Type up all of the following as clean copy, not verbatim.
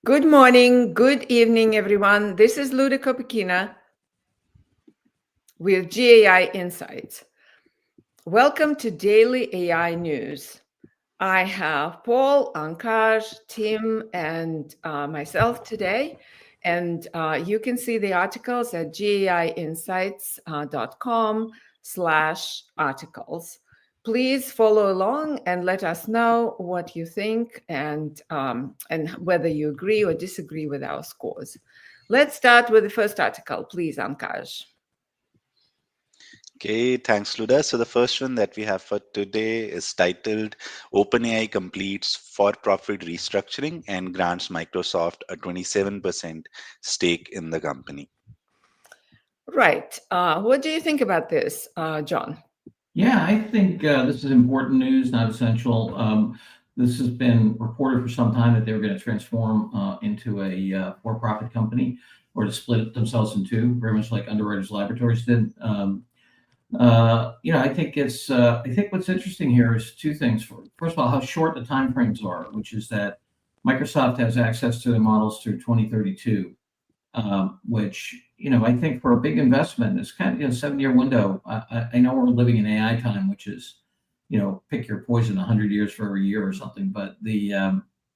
Good morning, good evening, everyone. This is Luda Kopikina with GAI Insights. Welcome to Daily AI News. I have Paul, Ankash, Tim, and myself today. And you can see the articles at gaiinsights.com/articles. Please follow along and let us know what you think and whether you agree or disagree with our scores. Let's start with the first article, please, Ankash. Okay, thanks, Luda. So the first one that we have for today is titled OpenAI completes for-profit restructuring and grants Microsoft a 27% stake in the company. Right. What do you think about this, John? Yeah, I think this is important news, not essential. This has been reported for some time that they were going to transform into a for-profit company or to split themselves in two, very much like Underwriters Laboratories did. I think what's interesting here is two things. First of all, how short the timeframes are, which is that Microsoft has access to the models through 2032, which I think for a big investment, it's kind of a 7-year window. I know we're living in AI time, which is pick your poison, 100 years for every year or something. But the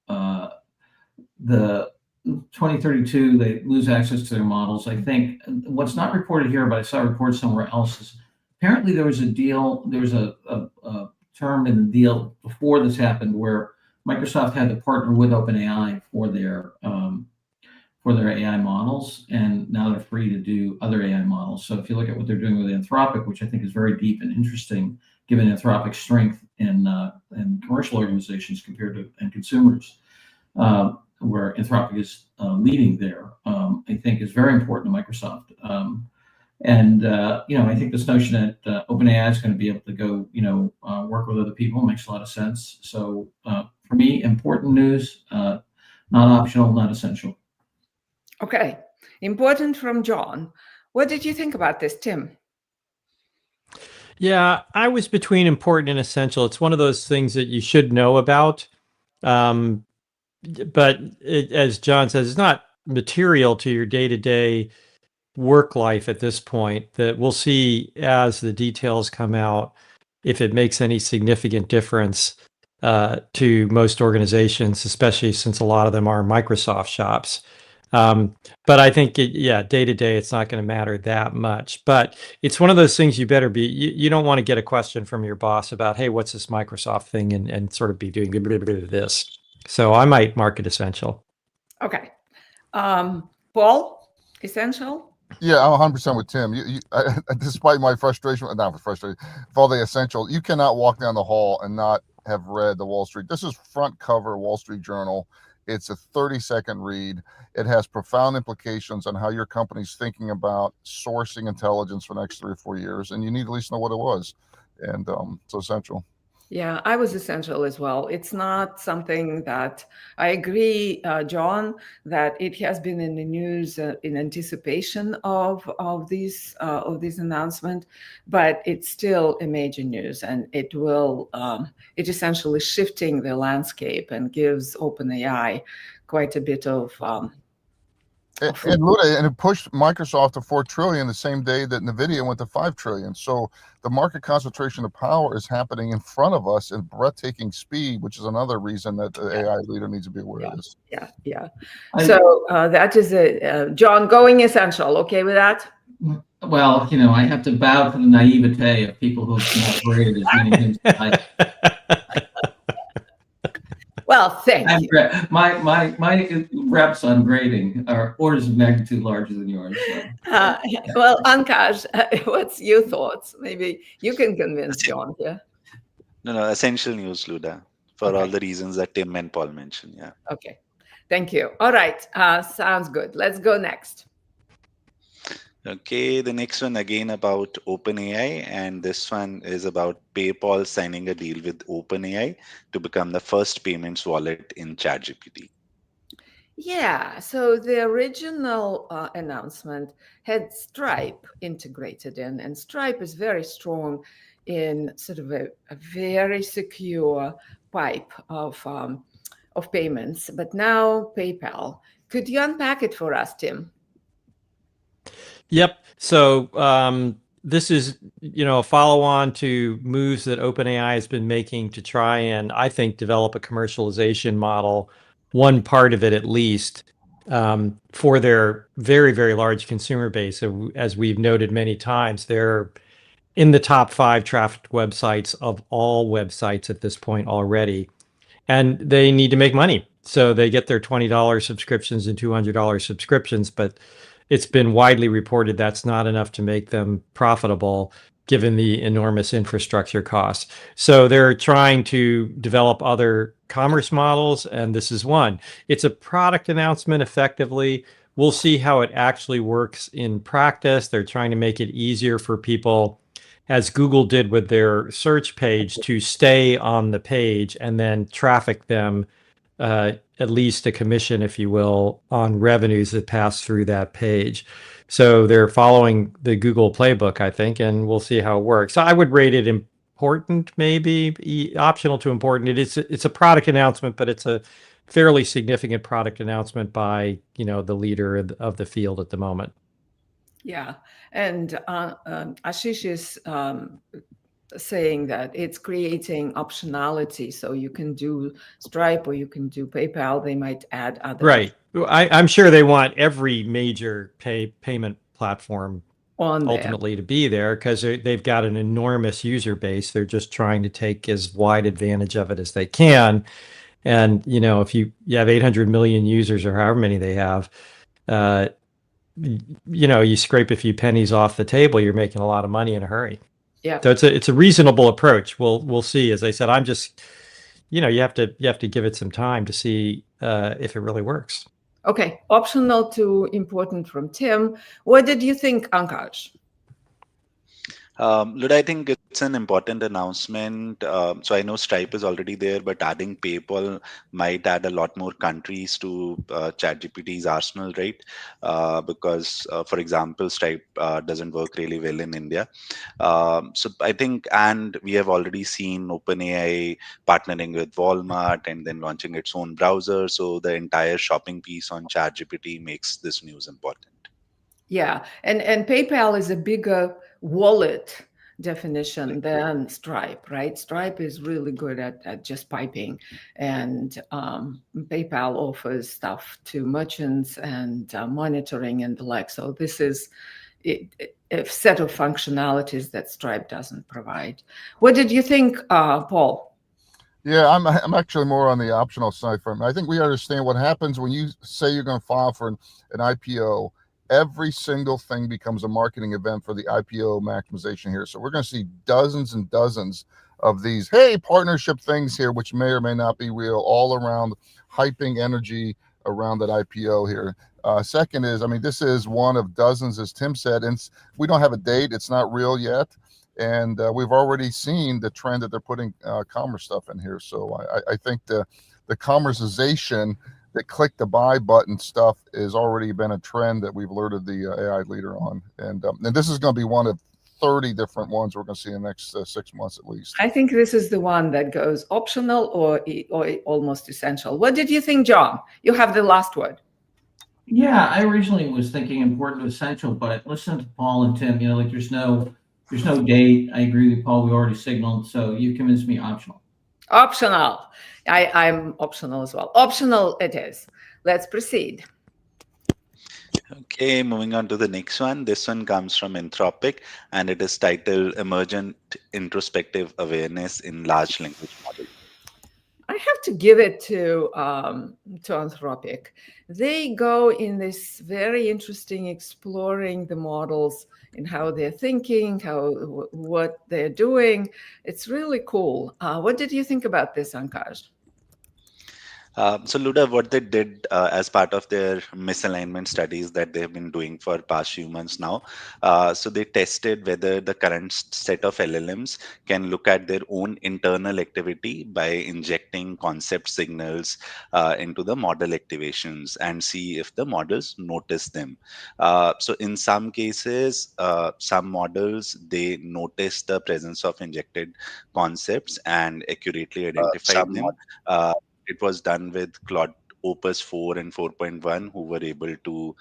2032, they lose access to their models. I think what's not reported here, but I saw reported somewhere else, is apparently there was a deal. There was a term in the deal before this happened where Microsoft had to partner with OpenAI for their AI models, and now they're free to do other AI models. So if you look at what they're doing with Anthropic, which I think is very deep and interesting, given Anthropic's strength in commercial organizations compared to and consumers, where Anthropic is leading there, I think is very important to Microsoft. I think this notion that OpenAI is going to be able to go, work with other people makes a lot of sense. So for me, important news, not optional, not essential. Okay, important from John. What did you think about this, Tim? Yeah, I was between important and essential. It's one of those things that you should know about. But as John says, it's not material to your day-to-day work life at this point. That we'll see as the details come out if it makes any significant difference to most organizations, especially since a lot of them are Microsoft shops. But I think, day to day, it's not going to matter that much. But it's one of those things you better be, you don't want to get a question from your boss about, hey, what's this Microsoft thing, and sort of be doing this. So I might mark it essential. Okay. Paul, essential? Yeah, I'm 100% with Tim. Despite my frustration, not frustration, for all the essential, you cannot walk down the hall and not have read the Wall Street. This is front cover Wall Street Journal. It's a 30-second read. It has profound implications on how your company's thinking about sourcing intelligence for the next 3 or 4 years, and you need to at least know what it was. And it's essential. Yeah, I was essential as well. It's not something that I agree, John, that it has been in the news in anticipation of these announcement, but it's still a major news, and it will it essentially shifting the landscape and gives OpenAI quite a bit of. And Luda, and it pushed Microsoft to $4 trillion the same day that NVIDIA went to $5 trillion. So the market concentration of power is happening in front of us in breathtaking speed, which is another reason that the AI leader needs to be aware of this. Yeah. So that is John, going essential. Okay with that? Well, I have to bow to the naivete of people who have not graded as many things as I. Well, thank you. My reps on grading are orders of magnitude larger than yours. So. Well, Ankash, what's your thoughts? Maybe you can convince John here. No, essential news, Luda, for all the reasons that Tim and Paul mentioned. Yeah. Okay, thank you. All right, sounds good. Let's go next. Okay, the next one again about OpenAI, and this one is about PayPal signing a deal with OpenAI to become the first payments wallet in ChatGPT. Yeah, so the original announcement had Stripe integrated in, and Stripe is very strong in sort of a very secure pipe of of payments, but now PayPal. Could you unpack it for us, Tim? Yep. So this is, a follow-on to moves that OpenAI has been making to try and, I think, develop a commercialization model, one part of it at least, for their very, very large consumer base. So, as we've noted many times, they're in the top 5 trafficked websites of all websites at this point already. And they need to make money. So they get their $20 subscriptions and $200 subscriptions, but it's been widely reported that's not enough to make them profitable given the enormous infrastructure costs. So they're trying to develop other commerce models, and this is one. It's a product announcement effectively. We'll see how it actually works in practice. They're trying to make it easier for people, as Google did with their search page, to stay on the page and then traffic them at least a commission, if you will, on revenues that pass through that page. So they're following the Google playbook, I think, and we'll see how it works. So I would rate it important, maybe optional to important. It's a product announcement, but it's a fairly significant product announcement by the leader of the field at the moment. Yeah, and Ashish is saying that it's creating optionality, so you can do Stripe or you can do PayPal. They might add other. Right. I'm sure they want every major payment platform on ultimately to be there because they've got an enormous user base. They're just trying to take as wide advantage of it as they can. And if you have 800 million users or however many they have, you scrape a few pennies off the table, you're making a lot of money in a hurry. Yeah. So it's a reasonable approach. We'll see. As I said, I'm just, you have to give it some time to see if it really works. Okay, optional to important from Tim. What did you think, Ankash? Luda, I think it's an important announcement. So I know Stripe is already there, but adding PayPal might add a lot more countries to ChatGPT's arsenal, right? Because, for example, Stripe doesn't work really well in India. So I think, and we have already seen OpenAI partnering with Walmart and then launching its own browser. So the entire shopping piece on ChatGPT makes this news important. Yeah, and PayPal is a bigger wallet definition than Stripe, right? Stripe is really good at just piping, and PayPal offers stuff to merchants and monitoring and the like. So this is a set of functionalities that Stripe doesn't provide. What did you think, Paul? Yeah, I'm actually more on the optional side from. I think we understand what happens when you say you're going to file for an IPO. Every single thing becomes a marketing event for the IPO maximization here. So we're going to see dozens and dozens of these, hey, partnership things here, which may or may not be real, all around hyping energy around that IPO here. Second is, this is one of dozens, as Tim said, and we don't have a date. It's not real yet. And we've already seen the trend that they're putting commerce stuff in here. So I think the commerceization, the click the buy button stuff has already been a trend that we've alerted the AI leader on. And this is going to be one of 30 different ones we're going to see in the next 6 months at least. I think this is the one that goes optional or almost essential. What did you think, John? You have the last word. Yeah, I originally was thinking important to essential, but listen to Paul and Tim, there's no date. I agree with Paul. We already signaled, so you convinced me optional. Optional. I'm optional as well. Optional it is. Let's proceed. Okay, moving on to the next one. This one comes from Anthropic, and it is titled Emergent Introspective Awareness in Large Language Models. I have to give it to Anthropic. They go in this very interesting exploring the models and how they're thinking, what they're doing. It's really cool. What did you think about this, Ankash? So Luda, what they did as part of their misalignment studies that they have been doing for past few months now, so they tested whether the current set of LLMs can look at their own internal activity by injecting concept signals into the model activations and see if the models notice them. So in some cases, some models, they notice the presence of injected concepts and accurately identify them. it was done with Claude Opus 4 and 4.1, who were able to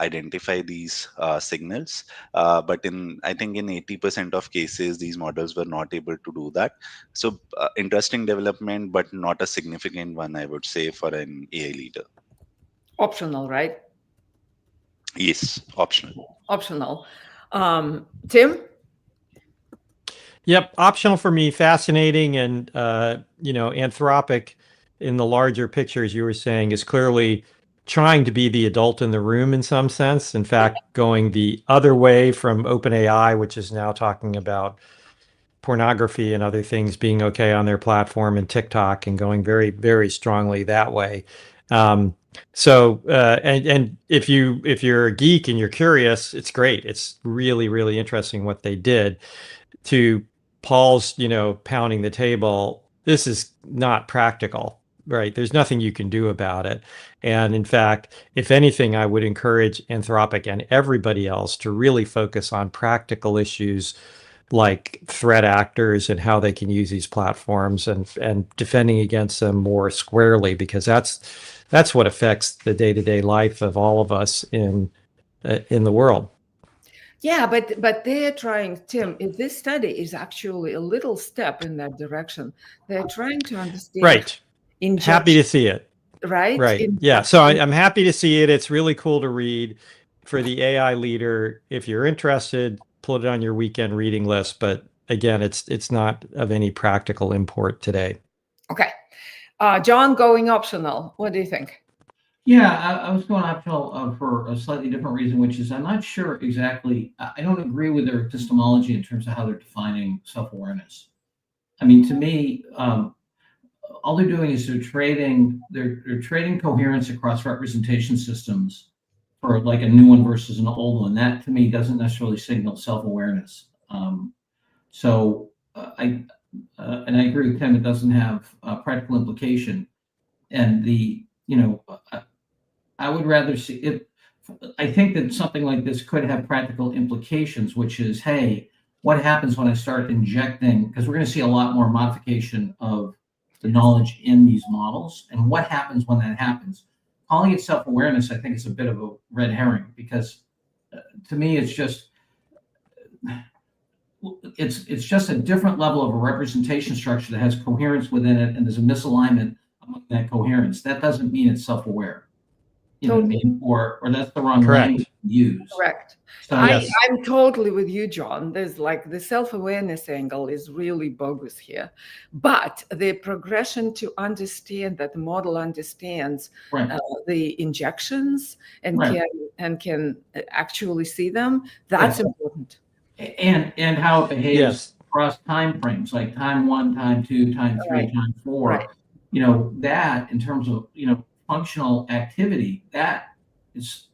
identify these signals. But I think in 80% of cases, these models were not able to do that. So interesting development, but not a significant one, I would say, for an AI leader. Optional, right? Yes, optional. Optional. Tim? Yep, optional for me, fascinating, and Anthropic in the larger picture, as you were saying, is clearly trying to be the adult in the room in some sense. In fact, going the other way from OpenAI, which is now talking about pornography and other things being okay on their platform, and TikTok, and going very, very strongly that way. And if you're a geek and you're curious, it's great. It's really, really interesting what they did. To Paul's, pounding the table, this is not practical, right? There's nothing you can do about it. And in fact, if anything, I would encourage Anthropic and everybody else to really focus on practical issues like threat actors and how they can use these platforms, and defending against them more squarely, because that's what affects the day-to-day life of all of us in the world. Yeah, but they're trying, Tim, this study is actually a little step in that direction. They're trying to understand. Right. Happy to see it. Right? Right. Yeah. So I'm happy to see it. It's really cool to read for the AI leader. If you're interested, put it on your weekend reading list. But again, it's not of any practical import today. Okay. John, going optional. What do you think? Yeah, I was going optional for a slightly different reason, which is I'm not sure exactly. I don't agree with their epistemology in terms of how they're defining self-awareness. I mean, to me, all they're doing is they're trading coherence across representation systems for like a new one versus an old one. That to me doesn't necessarily signal self-awareness. And I agree with Tim. It doesn't have practical implication, and I would rather see it. I think that something like this could have practical implications, which is, hey, what happens when I start injecting? Because we're going to see a lot more modification of the knowledge in these models, and what happens when that happens? Calling it self-awareness, I think, is a bit of a red herring, because to me, it's just a different level of a representation structure that has coherence within it, and there's a misalignment among that coherence. That doesn't mean it's self-aware. You know what I mean? Or that's the wrong language to use. Correct. So, I'm totally with you, John. There's like the self-awareness angle is really bogus here. But the progression to understand that the model understands the injections and can actually see them, that's important. And how it behaves across time frames, like time 1, time 2, time 3, time 4. Right. That in terms of functional activity, that is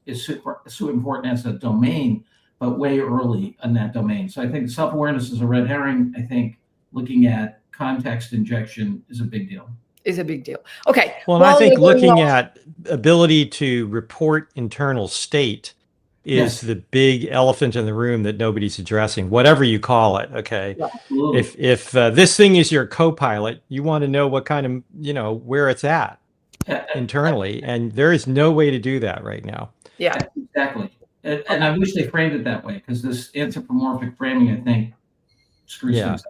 so important as a domain, but way early in that domain. So I think self-awareness is a red herring. I think looking at context injection is a big deal. Okay. Well, and I think looking at ability to report internal state is the big elephant in the room that nobody's addressing, whatever you call it. Okay. Yeah, if this thing is your co-pilot, you want to know what kind of, where it's at internally, and there is no way to do that right now. Yeah, exactly. And I wish they framed it that way, because this anthropomorphic framing, I think, screws things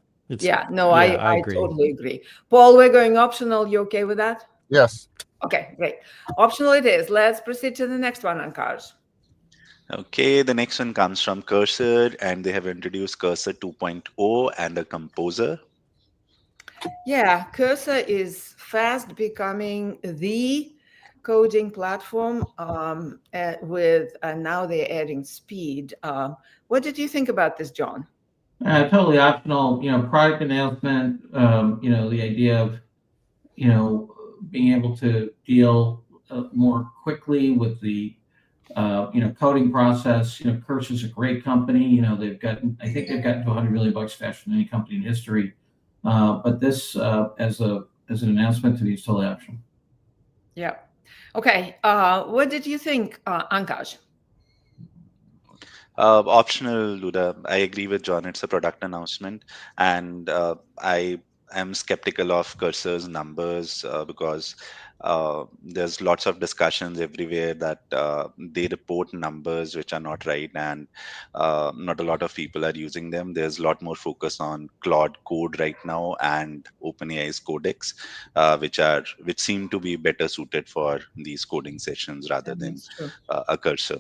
up. I agree. Totally agree. Paul, we're going optional. You okay with that? Yes. Okay, great. Optional it is. Let's proceed to the next one, Ankash. Okay, the next one comes from Cursor, and they have introduced Cursor 2.0 and a composer. Yeah, Cursor is fast becoming the coding platform with now they're adding speed. What did you think about this, John? Totally optional, product announcement, the idea of, being able to deal more quickly with the, coding process. Cursor's a great company. I think they've gotten to $100 million faster than any company in history. But this, as an announcement, to me, is totally optional. Yeah. Okay. What did you think, Ankash? Optional, Luda. I agree with John. It's a product announcement, and I I'm skeptical of Cursor's numbers because there's lots of discussions everywhere that they report numbers which are not right, and not a lot of people are using them. There's a lot more focus on Claude Code right now and OpenAI's Codex, which seem to be better suited for these coding sessions rather And than that's true. a Cursor.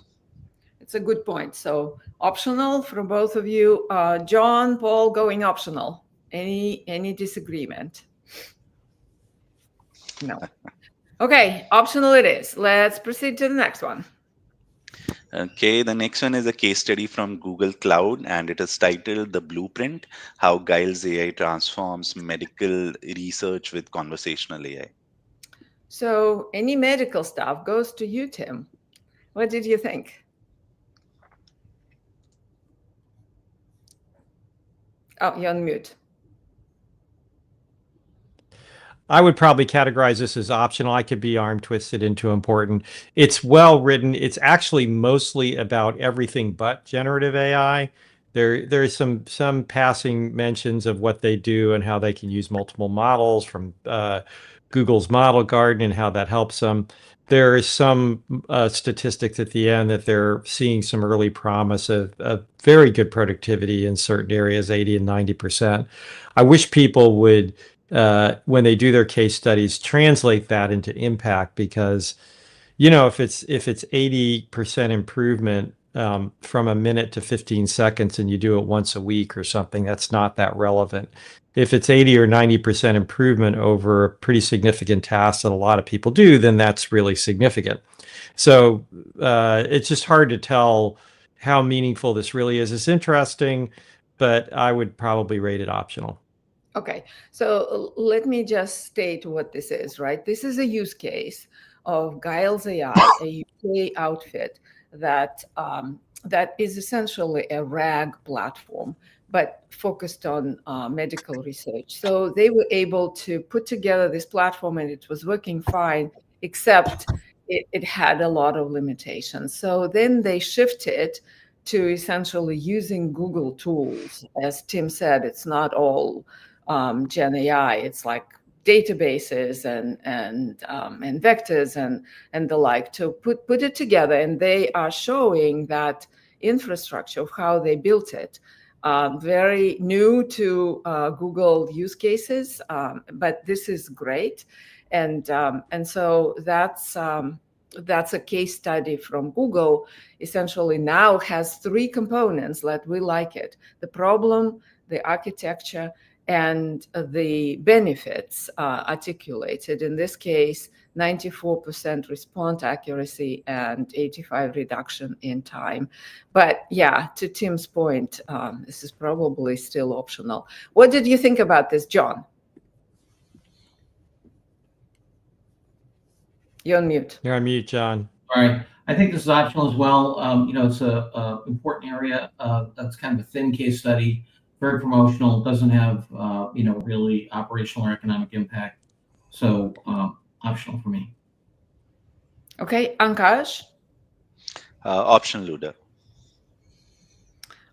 It's a good point. So optional from both of you. John, Paul, going optional. Any disagreement? No. Okay, optional it is. Let's proceed to the next one. Okay, the next one is a case study from Google Cloud, and it is titled The Blueprint: How Giles AI Transforms Medical Research with Conversational AI. So any medical stuff goes to you, Tim. What did you think? Oh, you're on mute. I would probably categorize this as optional. I could be arm twisted into important. It's well written. It's actually mostly about everything but generative AI. There's some passing mentions of what they do and how they can use multiple models from Google's Model Garden and how that helps them. There is some statistics at the end that they're seeing some early promise of very good productivity in certain areas, 80 and 90%. I wish people would, when they do their case studies, translate that into impact, because if it's 80% improvement from a minute to 15 seconds and you do it once a week or something, that's not that relevant. If it's 80 or 90% improvement over a pretty significant task that a lot of people do, then that's really significant. So it's just hard to tell how meaningful this really is. It's interesting, but I would probably rate it optional. Okay, so let me just state what this is, right? This is a use case of Giles AI, a UK outfit that that is essentially a RAG platform, but focused on medical research. So they were able to put together this platform, and it was working fine, except it had a lot of limitations. So then they shifted to essentially using Google tools. As Tim said, it's not all GenAI. It's like databases and vectors and the like to put it together. And they are showing that infrastructure of how they built it. Very new to Google use cases, but this is great. And so that's a case study from Google. Essentially now has three components that we like it: the problem, the architecture, and the benefits articulated. In this case, 94% response accuracy and 85% reduction in time. But yeah, to Tim's point, this is probably still optional. What did you think about this, John? You're on mute. You're on mute, John. All right. I think this is optional as well. It's a important area. That's kind of a thin case study, very promotional, doesn't have, really operational or economic impact. So optional for me. Okay, Ankash? Optional, Luda.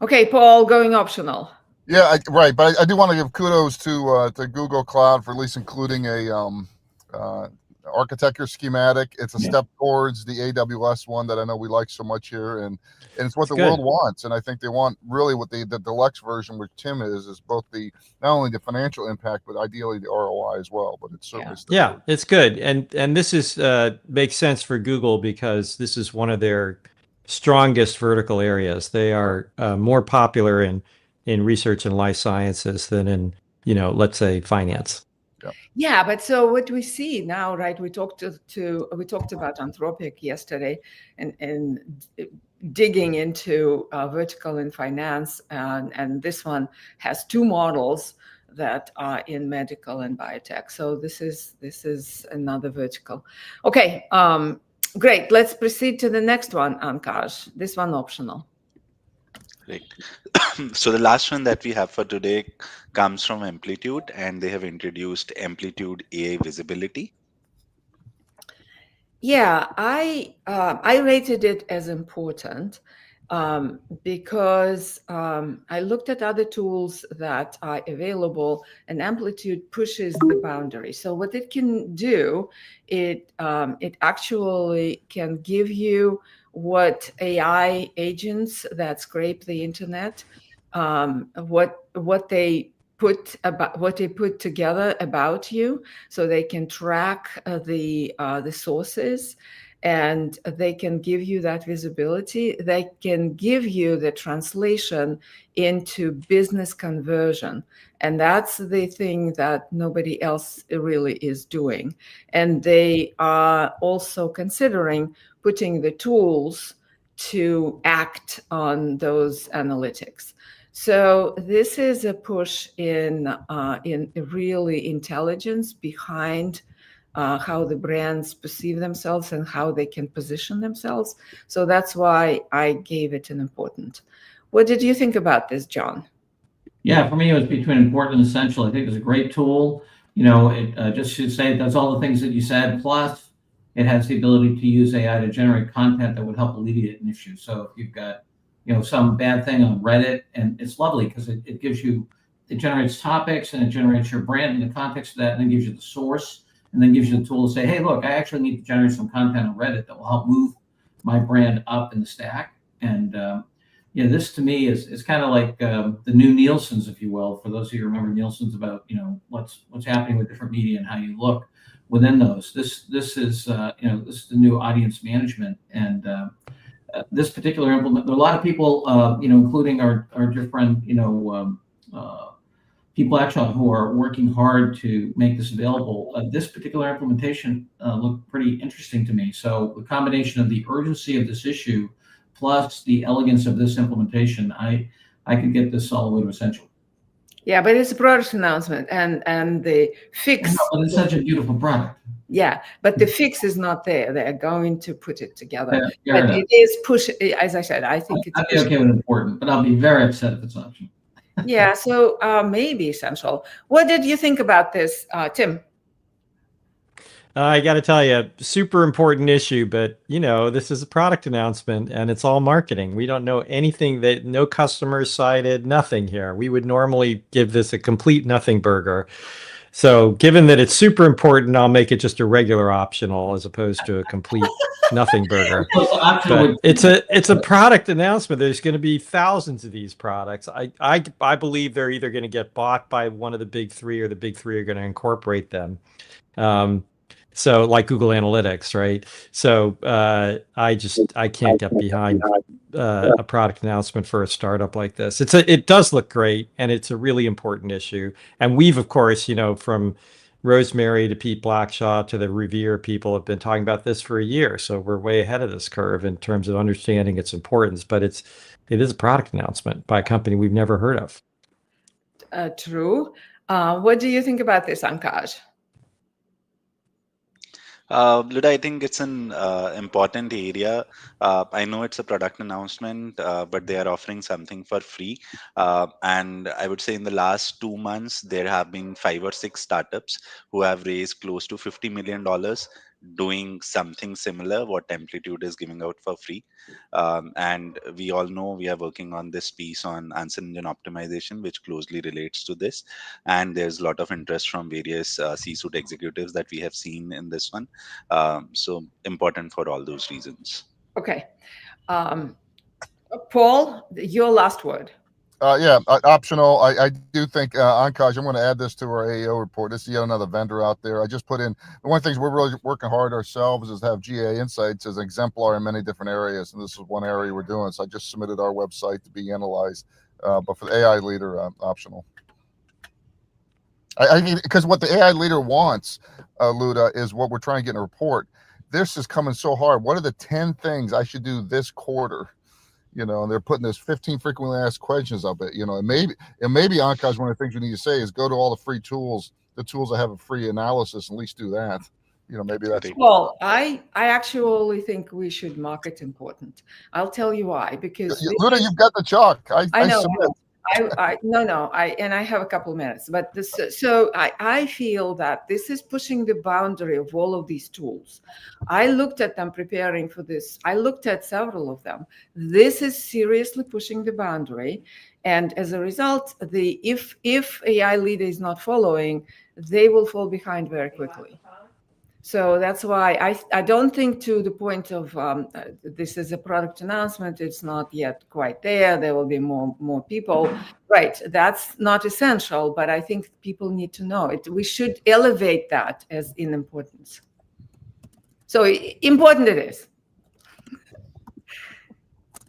Okay, Paul, going optional. Yeah, right. But I do want to give kudos to Google Cloud for at least including a architecture schematic. It's a step towards the AWS one that I know we like so much here, and it's what the world wants. And I think they want really what the deluxe version, which Tim is both the not only the financial impact, but ideally the ROI as well. But it's certainly it's good, and this is makes sense for Google because this is one of their strongest vertical areas. They are more popular in research and life sciences than in let's say finance. Yeah, but so what we see now, right? We talked about Anthropic yesterday, and digging into vertical in finance, and this one has two models that are in medical and biotech. So this is another vertical. Okay, great. Let's proceed to the next one, Ankash. This one optional. Great. So the last one that we have for today comes from Amplitude, and they have introduced Amplitude AI Visibility. Yeah, I rated it as important. because I looked at other tools that are available, and Amplitude pushes the boundary. So what it can do, it actually can give you what AI agents that scrape the internet, what they put together about you, so they can track the sources, and they can give you that visibility. They can give you the translation into business conversion. And that's the thing that nobody else really is doing. And they are also considering putting the tools to act on those analytics. So this is a push in really intelligence behind how the brands perceive themselves and how they can position themselves. So that's why I gave it an important. What did you think about this, John? Yeah, for me, it was between important and essential. I think it's a great tool. You know, it just should say it does all the things that you said, plus it has the ability to use AI to generate content that would help alleviate an issue. So if you've got, you know, some bad thing on Reddit, and it's lovely because it gives you, it generates topics and it generates your brand in the context of that, and then gives you the source, and then gives you the tool to say, hey, look, I actually need to generate some content on Reddit that will help move my brand up in the stack. And yeah, this to me is kind of like the new Nielsen's, if you will. For those of you who remember Nielsen's, about, you know, what's happening with different media and how you look within those. This is you know, this is the new audience management. And this particular implement, there are a lot of people, you know, including our dear friend, you know, people actually who are working hard to make this available. This particular implementation looked pretty interesting to me. So the combination of the urgency of this issue plus the elegance of this implementation, I could get this all the way to essential. Yeah, but it's a product announcement, and the fix. But it's such a beautiful product. Yeah, but the fix is not there. They're going to put it together. Yeah, but it is push. As I said, I think it's. I'd be okay with important, but I'll be very upset if it's optional. Yeah, so maybe essential. What did you think about this, Tim? I got to tell you, super important issue, but you know, this is a product announcement and it's all marketing. We don't know anything, that no customers cited, nothing here. We would normally give this a complete nothing burger. So given that it's super important, I'll make it just a regular optional as opposed to a complete nothing burger. But it's a product announcement. There's going to be thousands of these products. I believe they're either going to get bought by one of the big three, or the big three are going to incorporate them. So like Google Analytics, right? So I can't get behind a product announcement for a startup like this. It does look great, and it's a really important issue. And we've, of course, you know, from Rosemary to Pete Blackshaw to the Revere people, have been talking about this for a year. So we're way ahead of this curve in terms of understanding its importance. But it is a product announcement by a company we've never heard of. True. What do you think about this, Ankaj? Luda, I think it's an important area. I know it's a product announcement, but they are offering something for free. And I would say in the last 2 months, there have been 5 or 6 startups who have raised close to $50 million doing something similar what Amplitude is giving out for free. And we all know we are working on this piece on answer engine optimization, which closely relates to this. And there's a lot of interest from various C-suite executives that we have seen in this one. So important for all those reasons. Okay. Paul, your last word. Yeah, optional. I do think, Ankaj, I'm going to add this to our AEO report. This is yet another vendor out there. I just put in, one of the things we're really working hard ourselves is have GAI Insights as an exemplar in many different areas. And this is one area we're doing. So I just submitted our website to be analyzed. But for the AI leader, optional. I mean, because what the AI leader wants, Luda, is what we're trying to get in a report. This is coming so hard. What are the 10 things I should do this quarter? You know, and they're putting this 15 frequently asked questions up it, you know, and maybe Ankaj, one of the things we need to say is go to all the free tools, the tools that have a free analysis, and at least do that. You know, maybe that's. Well, I actually think we should mark it important. I'll tell you why, because Luda, you've got the chalk. I know. I have a couple minutes, but so I feel that this is pushing the boundary of all of these tools. I looked at them preparing for this. I looked at several of them. This is seriously pushing the boundary. And as a result, if AI leader is not following, they will fall behind very quickly. So that's why I don't think, to the point of this is a product announcement, it's not yet quite there. There will be more people. Right. That's not essential, but I think people need to know it. We should elevate that as in importance. So important it is.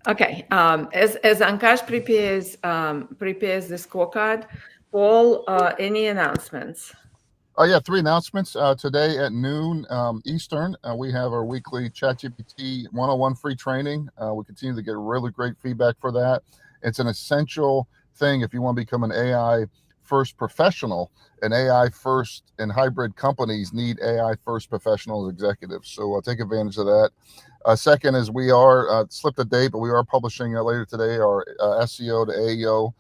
Okay. As Ankash prepares the scorecard, Paul, any announcements? Oh yeah, 3 announcements. Today at noon Eastern, we have our weekly ChatGPT 101 free training. We continue to get really great feedback for that. It's an essential thing if you want to become an AI first professional. And AI first and hybrid companies need AI first professional executives. So take advantage of that. Second is we are slipped a date, but we are publishing later today our SEO to AEO.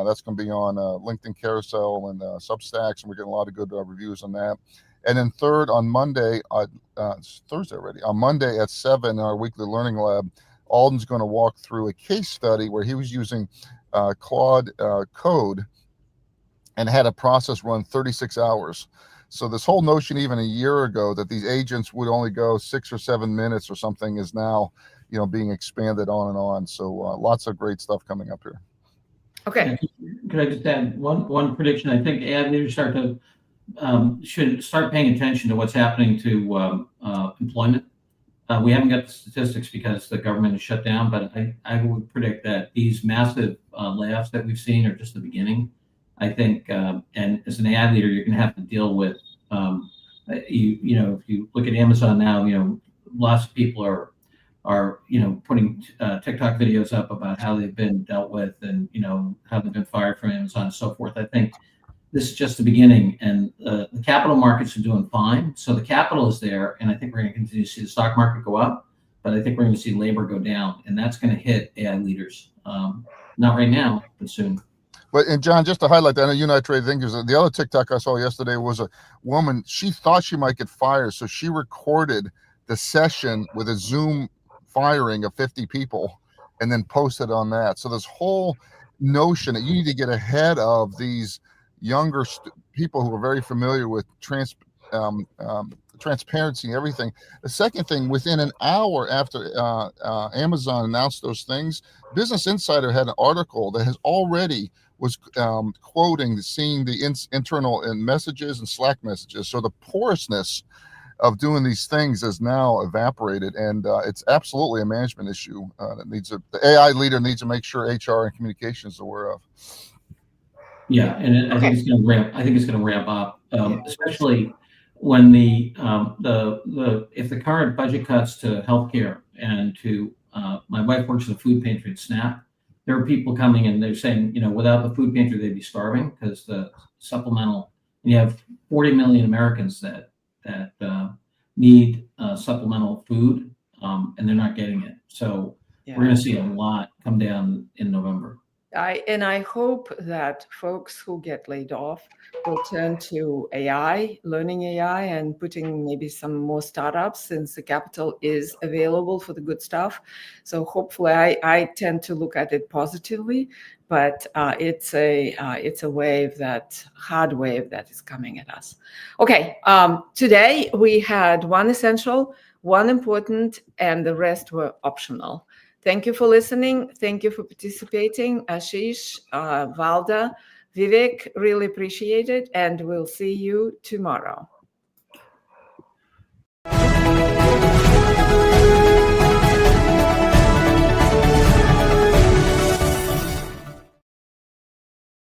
That's going to be on LinkedIn Carousel and Substacks, and we're getting a lot of good reviews on that. And then third, on Monday, it's Thursday already, on Monday at 7, our weekly learning lab, Alden's going to walk through a case study where he was using Claude code and had a process run 36 hours. So this whole notion even a year ago that these agents would only go 6 or 7 minutes or something is now, being expanded on and on. So lots of great stuff coming up here. Okay. Could I just add one prediction? I think ad leaders should start paying attention to what's happening to employment. We haven't got the statistics because the government is shut down, but I would predict that these massive layoffs that we've seen are just the beginning. I think, and as an ad leader, you're going to have to deal with, if you look at Amazon now, lots of people are putting TikTok videos up about how they've been dealt with and, how they've been fired from Amazon and so forth. I think this is just the beginning, and the capital markets are doing fine. So the capital is there, and I think we're going to continue to see the stock market go up, but I think we're going to see labor go down, and that's going to hit AI leaders. Not right now, but soon. And John, just to highlight that, I know you and I trade things. The other TikTok I saw yesterday was a woman. She thought she might get fired, so she recorded the session with a Zoom firing of 50 people and then posted on that. So this whole notion that you need to get ahead of these younger people who are very familiar with transparency and everything. The second thing, within an hour after Amazon announced those things, Business Insider had an article that was quoting, seeing the internal messages and Slack messages. So the porousness of doing these things is now evaporated, and it's absolutely a management issue that the AI leader needs to make sure HR and communications is aware of. Yeah, and I think it's going to ramp. I think it's going to ramp up, especially when if the current budget cuts to healthcare and to my wife works at a food pantry at SNAP. There are people coming and they're saying, without the food pantry, they'd be starving because the supplemental. And you have 40 million Americans that need supplemental food, and they're not getting it. So we're going to see a lot come down in November. I hope that folks who get laid off will turn to AI, learning AI, and putting maybe some more startups, since the capital is available for the good stuff. So hopefully, I tend to look at it positively, but it's a hard wave that is coming at us. Okay, today we had one essential, one important, and the rest were optional. Thank you for listening. Thank you for participating. Ashish, Valda, Vivek, really appreciate it. And we'll see you tomorrow.